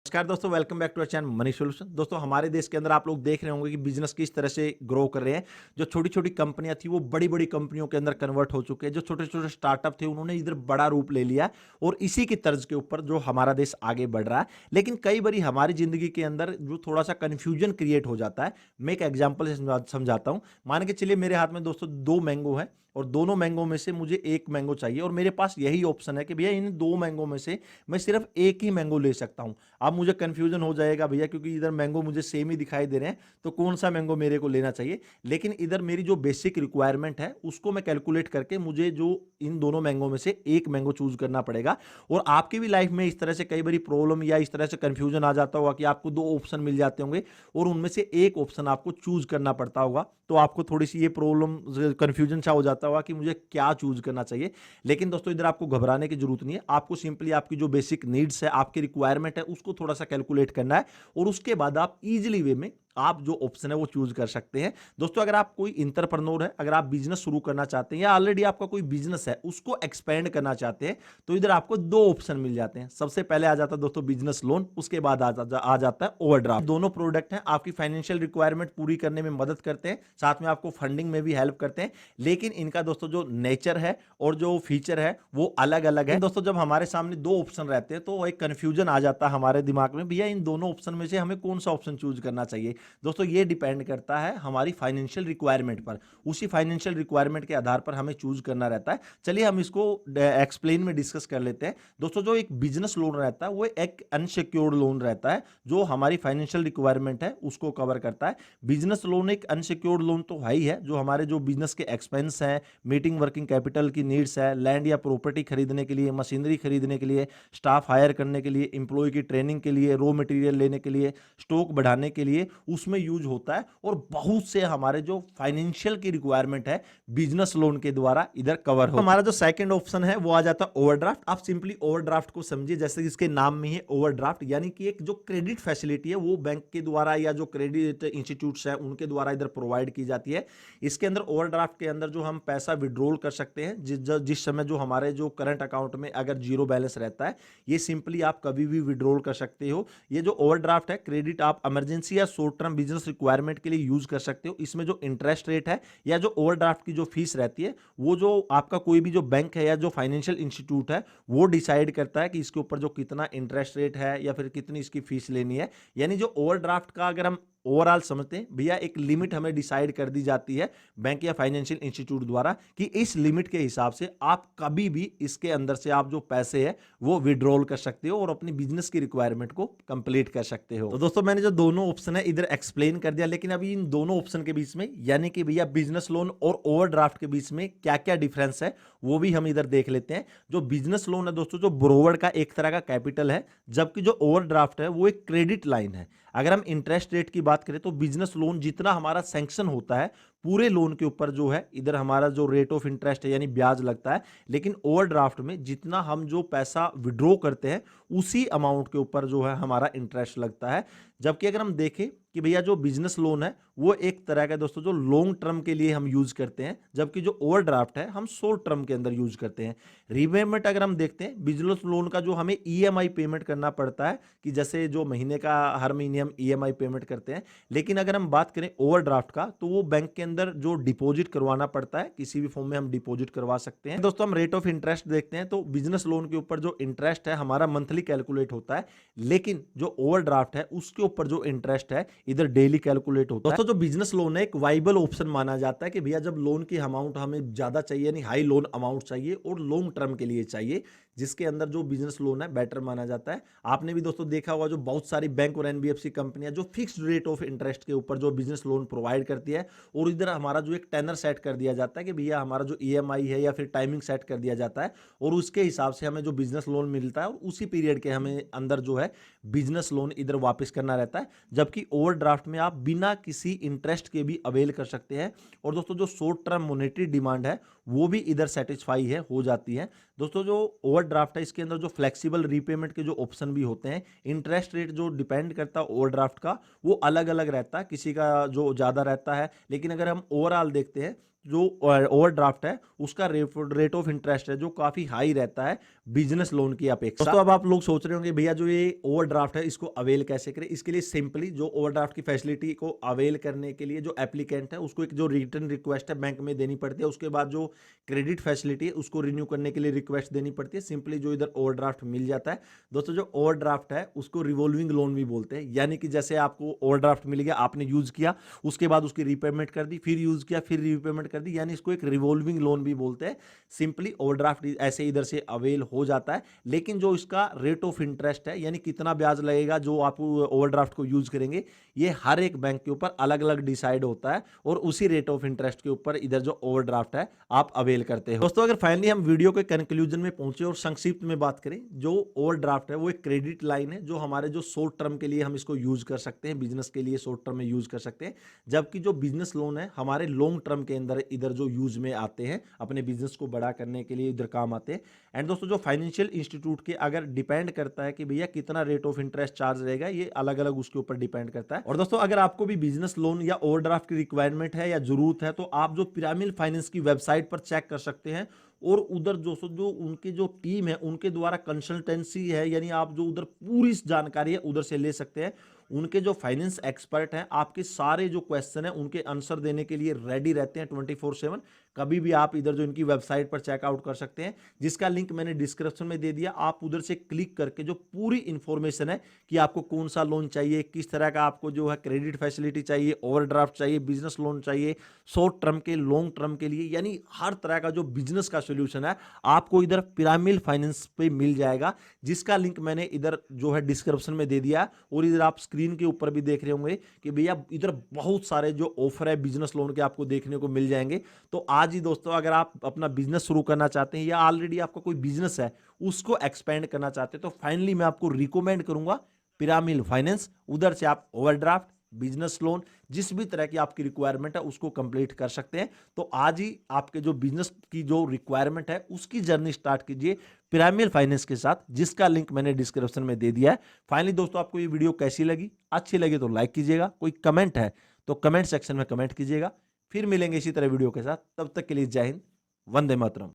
नमस्कार दोस्तों, welcome back to our channel money solution. दोस्तों, हमारे देश के अंदर आप लोग देख रहे होंगे कि बिजनेस किस तरह से ग्रो कर रहे हैं। जो छोटी-छोटी कंपनियां थी वो बड़ी-बड़ी कंपनियों के अंदर कन्वर्ट हो चुके हैं। जो छोटे-छोटे स्टार्टअप थे उन्होंने इधर बड़ा रूप ले लिया और इसी की तर्ज के ऊपर जो हमारा देश आगे बढ़ रहा है। लेकिन कई बारी हमारी जिंदगी के अंदर जो थोड़ा-सा कन्फ्यूजन क्रिएट हो जाता है। मैं एक एग्जांपल से समझाता हूँ। मान के चलिए मेरे हाथ में दोस्तों 2 मैंगो हैं और दोनों मैंगो में से मुझे 1 मैंगो चाहिए और मेरे पास यही ऑप्शन है कि भैया इन 2 मैंगो में से मैं सिर्फ 1 ही मैंगो ले सकता हूँ। अब मुझे कन्फ्यूजन हो जाएगा भैया, क्योंकि इधर मैंगो मुझे सेम ही दिखाई दे रहे हैं, तो कौन सा मैंगो मेरे को लेना चाहिए। लेकिन इधर मेरी जो बेसिक रिक्वायरमेंट है उसको मैं कैलकुलेट करके मुझे जो इन दोनों मैंगो में से एक मैंगो चूज करना पड़ेगा। और आपकी भी लाइफ में इस तरह से कई बारी प्रॉब्लम या इस तरह से कन्फ्यूजन आ जाता होगा कि आपको 2 ऑप्शन मिल जाते होंगे और उनमें से एक ऑप्शन आपको चूज करना पड़ता होगा। तो आपको थोड़ी सी ये प्रॉब्लम कन्फ्यूजन सा हो जाता होगा कि मुझे क्या चूज करना चाहिए। लेकिन दोस्तों, इधर आपको घबराने की जरूरत नहीं है। आपको सिंपली आपकी जो बेसिक नीड्स है, आपकी रिक्वायरमेंट है, उसको थोड़ा सा कैलकुलेट करना है और उसके बाद आप इजीली वे में आप जो ऑप्शन है वो चूज कर सकते हैं। दोस्तों, अगर आप कोई इंटरप्रेन्योर है, अगर आप बिजनेस शुरू करना चाहते हैं या ऑलरेडी आपका कोई बिजनेस है उसको एक्सपेंड करना चाहते हैं, तो इधर आपको 2 ऑप्शन मिल जाते हैं। सबसे पहले आ जाता है दोस्तों बिजनेस लोन, उसके बाद आ जाता है ओवरड्राफ्ट। दोनों प्रोडक्ट हैं, आपकी फाइनेंशियल रिक्वायरमेंट पूरी करने में मदद करते हैं, साथ में आपको फंडिंग में भी हेल्प करते हैं। लेकिन इनका दोस्तों जो नेचर है और जो फीचर है वो अलग अलग है। दोस्तों, जब हमारे सामने 2 ऑप्शन रहते हैं तो एक कंफ्यूजन आ जाता है हमारे दिमाग में, भैया इन दोनों ऑप्शन में से हमें कौन सा ऑप्शन चूज करना चाहिए। दोस्तों, ये डिपेंड करता है हमारी फाइनेंशियल रिक्वायरमेंट पर। उसी फाइनेंशियल रिक्वायरमेंट के आधार पर हमें चूज करना रहता है। चलिए हम इसको एक्सप्लेन में डिस्कस कर लेते हैं। दोस्तों, जो एक बिजनेस लोन रहता है वो एक अनसिक्योर्ड लोन रहता है जो हमारी फाइनेंशियल रिक्वायरमेंट है उसको कवर करता है। बिजनेस लोन एक अनसिक्योर्ड लोन तो है ही है, जो हमारे जो बिजनेस के एक्सपेंस हैं, मीटिंग वर्किंग कैपिटल की नीड्स है, लैंड या प्रॉपर्टी खरीदने के लिए, मशीनरी खरीदने के लिए, स्टाफ हायर करने के लिए, एम्प्लॉय की ट्रेनिंग के लिए, रॉ मटेरियल लेने के लिए, स्टॉक बढ़ाने के लिए उसमें यूज होता है। और बहुत से हमारे जो फाइनेंशियल की रिक्वायरमेंट है बिजनेस लोन के द्वारा इधर कवर हो। हमारा जो सेकंड ऑप्शन है वो आ जाता है ओवरड्राफ्ट। आप सिंपली ओवरड्राफ्ट को समझिए जैसे इसके नाम में है ओवरड्राफ्ट, यानी कि एक जो क्रेडिट फैसिलिटी है वो बैंक के द्वारा या जो क्रेडिट इंस्टीट्यूट्स हैं उनके द्वारा इधर प्रोवाइड की जाती है। इसके अंदर ओवरड्राफ्ट के अंदर जो हम पैसा विड्रॉल कर सकते हैं जिस समय जो हमारे जो करंट अकाउंट में अगर जीरो बैलेंस रहता है, ये सिंपली आप कभी भी विड्रॉल कर सकते हो। ये जो ओवरड्राफ्ट है क्रेडिट आप इमरजेंसी या शॉर्ट टर्म बिजनेस रिक्वायरमेंट के लिए यूज कर सकते हो। इसमें जो इंटरेस्ट रेट है या जो ओवरड्राफ्ट की जो फीस रहती है वो जो आपका कोई भी जो बैंक है या जो फाइनेंशियल इंस्टीट्यूट है वो डिसाइड करता है कि इसके ऊपर जो कितना इंटरेस्ट रेट है या फिर कितनी इसकी फीस लेनी है। यानी जो ओवरड्राफ्ट का अगर हम ओवरऑल समझते हैं भैया, एक लिमिट हमें डिसाइड कर दी जाती है बैंक या फाइनेंशियल इंस्टीट्यूट द्वारा कि इस लिमिट के हिसाब से आप कभी भी इसके अंदर से आप जो पैसे है वो विड्रॉल कर सकते हो और अपनी बिजनेस की रिक्वायरमेंट को कंप्लीट कर सकते हो। तो दोस्तों, मैंने जो दोनों ऑप्शन है इधर एक्सप्लेन कर दिया, लेकिन अभी इन दोनों ऑप्शन के बीच में यानी कि भैया बिजनेस लोन और ओवरड्राफ्ट के बीच में क्या क्या डिफरेंस है वो भी हम इधर देख लेते हैं। जो बिजनेस लोन है दोस्तों, जो बोरोवर का एक तरह का कैपिटल है, जबकि जो ओवरड्राफ्ट है वो एक क्रेडिट लाइन है। अगर हम इंटरेस्ट रेट की बात करें तो बिजनेस लोन जितना हमारा सैंक्शन होता है पूरे लोन के ऊपर जो है इधर हमारा जो रेट ऑफ इंटरेस्ट है यानी ब्याज लगता है। लेकिन ओवरड्राफ्ट में जितना हम जो पैसा विड्रॉ करते हैं उसी अमाउंट के ऊपर जो है हमारा इंटरेस्ट लगता है। जबकि अगर हम देखें कि भैया जो बिजनेस लोन है वो एक तरह का दोस्तों जो लॉन्ग टर्म के लिए हम यूज करते हैं, जबकि जो ओवरड्राफ्ट है हम शॉर्ट टर्म के अंदर यूज करते हैं। रीपेमेंट अगर हम देखते हैं बिजनेस लोन का, जो हमें ईएमआई पेमेंट करना पड़ता है कि जैसे जो महीने का हर महीने हम ईएमआई पेमेंट करते हैं। लेकिन अगर हम बात करें ओवरड्राफ्ट का तो वो बैंक के अंदर जो डिपॉजिट करवाना पड़ता है, किसी भी फॉर्म में हम डिपॉजिट करवा सकते हैं। दोस्तों, हम रेट ऑफ इंटरेस्ट देखते हैं तो बिजनेस लोन के ऊपर जो इंटरेस्ट है हमारा मंथली कैलकुलेट होता है, लेकिन जो ओवरड्राफ्ट है उसके ऊपर जो इंटरेस्ट है इधर डेली कैलकुलेट होता है। दोस्तों, जो बिजनेस लोन है एक वाइबल ऑप्शन माना जाता है कि भैया जब लोन की अमाउंट हमें ज्यादा चाहिए यानी हाई लोन अमाउंट चाहिए और लॉन्ग टर्म के लिए चाहिए, जिसके अंदर जो बिजनेस लोन है बेटर माना जाता है। आपने भी दोस्तों देखा होगा जो बहुत सारी बैंक और एनबीएफसी कंपनियां जो फिक्स्ड रेट ऑफ इंटरेस्ट के ऊपर जो बिजनेस लोन प्रोवाइड करती है और इधर हमारा जो एक टेनर सेट कर दिया जाता है कि भैया हमारा जो ईएमआई है या फिर टाइमिंग सेट कर दिया जाता है और उसके हिसाब से हमें जो बिजनेस लोन मिलता है और उसी पीरियड के हमें अंदर जो है बिजनेस लोन इधर वापस करना रहता है। जबकि ओवरड्राफ्ट में आप बिना किसी इंटरेस्ट के भी अवेल कर सकते हैं। और दोस्तों, जो शॉर्ट टर्म मॉनेटरी डिमांड है वो भी इधर सेटिस्फाई है हो जाती है। दोस्तों, जो ओवरड्राफ्ट है इसके अंदर जो फ्लेक्सिबल रीपेमेंट के जो ऑप्शन भी होते हैं, इंटरेस्ट रेट जो डिपेंड करता है ओवरड्राफ्ट का वो अलग अलग रहता है, किसी का जो ज़्यादा रहता है। लेकिन अगर हम ओवरऑल देखते हैं जो ओवरड्राफ्ट है उसका रेट ऑफ इंटरेस्ट है जो काफी हाई रहता है बिजनेस लोन की अपेक्षा। दोस्तों अब आप लोग सोच रहे होंगे भैया जो ये ओवरड्राफ्ट है इसको अवेल कैसे करें। इसके लिए सिंपली जो ओवरड्राफ्ट की फैसिलिटी को अवेल करने के लिए जो एप्लीकेंट है उसको एक जो रिटर्न रिक्वेस्ट है बैंक में देनी पड़ती है। उसके बाद जो क्रेडिट फैसिलिटी है उसको रिन्यू करने के लिए रिक्वेस्ट देनी पड़ती है। सिंपली जो इधर ओवरड्राफ्ट मिल जाता है। दोस्तों जो ओवरड्राफ्ट है उसको रिवॉल्विंग लोन भी बोलते हैं, यानी कि जैसे आपको ओवरड्राफ्ट मिल गया, आपने यूज किया, उसके बाद उसकी रीपेमेंट कर दी, फिर यूज किया, फिर रीपेमेंट कर दी, यानी इसको एक रिवॉल्विंग लोन भी बोलते हैं। सिंपली ओवरड्राफ्ट ऐसे इधर से अवेल हो जाता है। लेकिन जो इसका रेट ऑफ इंटरेस्ट है यानी कितना ब्याज लगेगा जो आप ओवरड्राफ्ट को यूज करेंगे, ये हर एक बैंक के ऊपर अलग अलग डिसाइड होता है और उसी रेट ऑफ इंटरेस्ट के ऊपर इधर जो ओवरड्राफ्ट है आप अवेल करते हो। दोस्तों अगर फाइनली हम वीडियो के कंक्लूजन में पहुंचे और संक्षिप्त में बात करें, जो ओवरड्राफ्ट है वो एक क्रेडिट लाइन है जो हमारे जो शॉर्ट टर्म के लिए हम इसको यूज कर सकते हैं, बिजनेस के लिए शॉर्ट टर्म में यूज कर सकते हैं। जबकि जो बिजनेस लोन है हमारे लॉन्ग टर्म के अंदर इधर जो यूज में आते हैं, अपने बिजनेस को बड़ा करने के लिए इधर काम आते हैं। एंड दोस्तों जो फाइनेंशियल इंस्टीट्यूट के अगर डिपेंड करता है कि भैया कितना रेट ऑफ इंटरेस्ट चार्ज रहेगा, ये अलग अलग उसके ऊपर डिपेंड करता है। और दोस्तों अगर आपको भी बिजनेस लोन या ओवरड्राफ्ट की रिक्वायरमेंट है या जरूरत है तो आप जो पिरामिड फाइनेंस की वेबसाइट पर चेक कर सकते हैं और उधर जो उनकी जो टीम है उनके द्वारा कंसल्टेंसी है, यानी आप जो उधर पूरी जानकारी है उधर से ले सकते हैं। उनके जो फाइनेंस एक्सपर्ट हैं आपके सारे जो क्वेश्चन है उनके आंसर देने के लिए रेडी रहते हैं 24/7। कभी भी आप इधर जो इनकी वेबसाइट पर चेकआउट कर सकते हैं, जिसका लिंक मैंने डिस्क्रिप्शन में दे दिया। आप उधर से क्लिक करके जो पूरी इंफॉर्मेशन है कि आपको कौन सा लोन चाहिए, किस तरह का आपको जो है क्रेडिट फैसिलिटी चाहिए, ओवरड्राफ्ट चाहिए, बिजनेस लोन चाहिए, शॉर्ट टर्म के, लॉन्ग टर्म के लिए, यानी हर तरह का जो बिजनेस का सोल्यूशन है आपको इधर पिरामिड फाइनेंस पे मिल जाएगा, जिसका लिंक मैंने इधर जो है डिस्क्रिप्शन में दे दिया। और इधर आप स्क्रीन के ऊपर भी देख रहे होंगे कि भैया इधर बहुत सारे जो ऑफर है बिजनेस लोन के आपको देखने को मिल जाएंगे। तो आज ही दोस्तों अगर आप अपना बिजनेस शुरू करना चाहते हैं या ऑलरेडी आपका कोई बिजनेस है उसको एक्सपेंड करना चाहते हैं तो फाइनली मैं आपको रिकमेंड करूंगा पिरामिड फाइनेंस। उधर से आप ओवरड्राफ्ट, बिजनेस लोन, जिस भी तरह की आपकी रिक्वायरमेंट है उसको कंप्लीट कर सकते हैं। तो आज ही आपके जो बिजनेस की जो रिक्वायरमेंट है उसकी जर्नी स्टार्ट कीजिए पिरामिड फाइनेंस के साथ, जिसका लिंक मैंने डिस्क्रिप्शन में दे दिया है। फाइनली दोस्तों आपको ये वीडियो कैसी लगी? अच्छी लगी तो लाइक कीजिएगा, कोई कमेंट है तो कमेंट सेक्शन में कमेंट कीजिएगा। फिर मिलेंगे इसी तरह वीडियो के साथ, तब तक के लिए जय हिंद, वंदे मातरम।